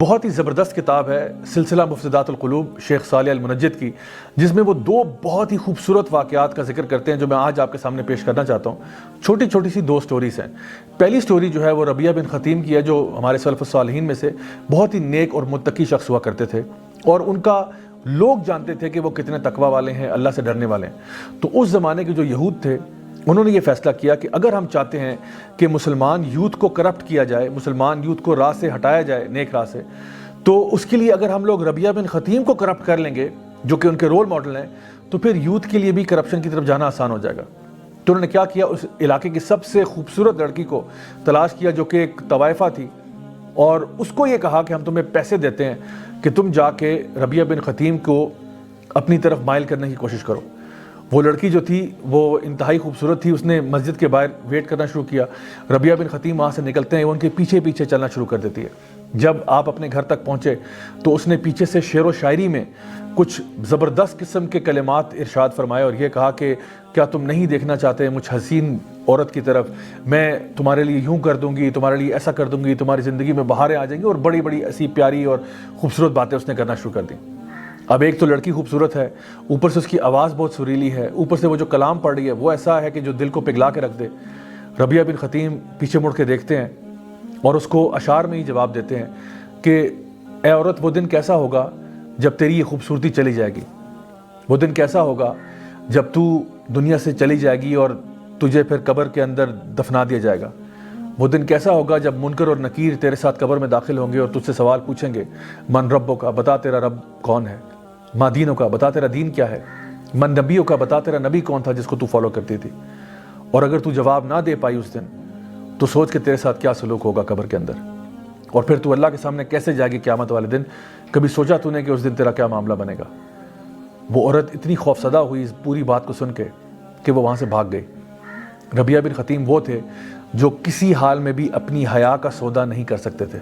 بہت ہی زبردست کتاب ہے سلسلہ مفسدات القلوب شیخ صالح المنجد کی، جس میں وہ دو بہت ہی خوبصورت واقعات کا ذکر کرتے ہیں جو میں آج آپ کے سامنے پیش کرنا چاہتا ہوں۔ چھوٹی چھوٹی سی دو سٹوریز ہیں۔ پہلی سٹوری جو ہے وہ ربیعہ بن خطیم کی ہے، جو ہمارے سلف الصالحین میں سے بہت ہی نیک اور متقی شخص ہوا کرتے تھے، اور ان کا لوگ جانتے تھے کہ وہ کتنے تقوی والے ہیں، اللہ سے ڈرنے والے ہیں۔ تو اس زمانے کے جو یہود تھے انہوں نے یہ فیصلہ کیا کہ اگر ہم چاہتے ہیں کہ مسلمان یوتھ کو کرپٹ کیا جائے، مسلمان یوتھ کو راہ سے ہٹایا جائے، نیک راہ سے، تو اس کے لیے اگر ہم لوگ ربیعہ بن خطیم کو کرپٹ کر لیں گے جو کہ ان کے رول ماڈل ہیں، تو پھر یوتھ کے لیے بھی کرپشن کی طرف جانا آسان ہو جائے گا۔ تو انہوں نے کیا کیا، اس علاقے کی سب سے خوبصورت لڑکی کو تلاش کیا جو کہ ایک طوائفہ تھی، اور اس کو یہ کہا کہ ہم تمہیں پیسے دیتے ہیں کہ تم جا کے ربیعہ بن خطیم کو اپنی طرف مائل کرنے کی کوشش کرو۔ وہ لڑکی جو تھی وہ انتہائی خوبصورت تھی، اس نے مسجد کے باہر ویٹ کرنا شروع کیا۔ ربیعہ بن خطیم وہاں سے نکلتے ہیں، وہ ان کے پیچھے پیچھے چلنا شروع کر دیتی ہے۔ جب آپ اپنے گھر تک پہنچے تو اس نے پیچھے سے شعر و شاعری میں کچھ زبردست قسم کے کلمات ارشاد فرمائے اور یہ کہا کہ کیا تم نہیں دیکھنا چاہتے مجھ حسین عورت کی طرف، میں تمہارے لیے یوں کر دوں گی، تمہارے لیے ایسا کر دوں گی، تمہاری زندگی میں بہاریں آ جائیں گی، اور بڑی بڑی ایسی پیاری اور خوبصورت باتیں اس نے کرنا شروع کر دیں۔ اب ایک تو لڑکی خوبصورت ہے، اوپر سے اس کی آواز بہت سریلی ہے، اوپر سے وہ جو کلام پڑھ رہی ہے وہ ایسا ہے کہ جو دل کو پگھلا کے رکھ دے۔ ربیعہ بن خطیم پیچھے مڑ کے دیکھتے ہیں اور اس کو اشعار میں ہی جواب دیتے ہیں کہ اے عورت، وہ دن کیسا ہوگا جب تیری یہ خوبصورتی چلی جائے گی، وہ دن کیسا ہوگا جب تو دنیا سے چلی جائے گی اور تجھے پھر قبر کے اندر دفنا دیا جائے گا، وہ دن کیسا ہوگا جب منکر اور نکیر تیرے ساتھ قبر میں داخل ہوں گے اور تجھ سے سوال پوچھیں گے، من ربوں کا، بتا تیرا رب کون ہے، ما دینوں کا، بتا تیرا دین کیا ہے، من نبیوں کا، بتا تیرا نبی کون تھا جس کو تو فالو کرتی تھی۔ اور اگر تو جواب نہ دے پائی اس دن تو سوچ کہ تیرے ساتھ کیا سلوک ہوگا قبر کے اندر، اور پھر تو اللہ کے سامنے کیسے جائے گی قیامت والے دن۔ کبھی سوچا تو نے کہ اس دن تیرا کیا معاملہ بنے گا؟ وہ عورت اتنی خوفزدہ ہوئی اس پوری بات کو سن کے کہ وہ وہاں سے بھاگ گئی۔ ربیعہ بن خطیم وہ تھے جو کسی حال میں بھی اپنی حیا کا سودا نہیں کر سکتے تھے۔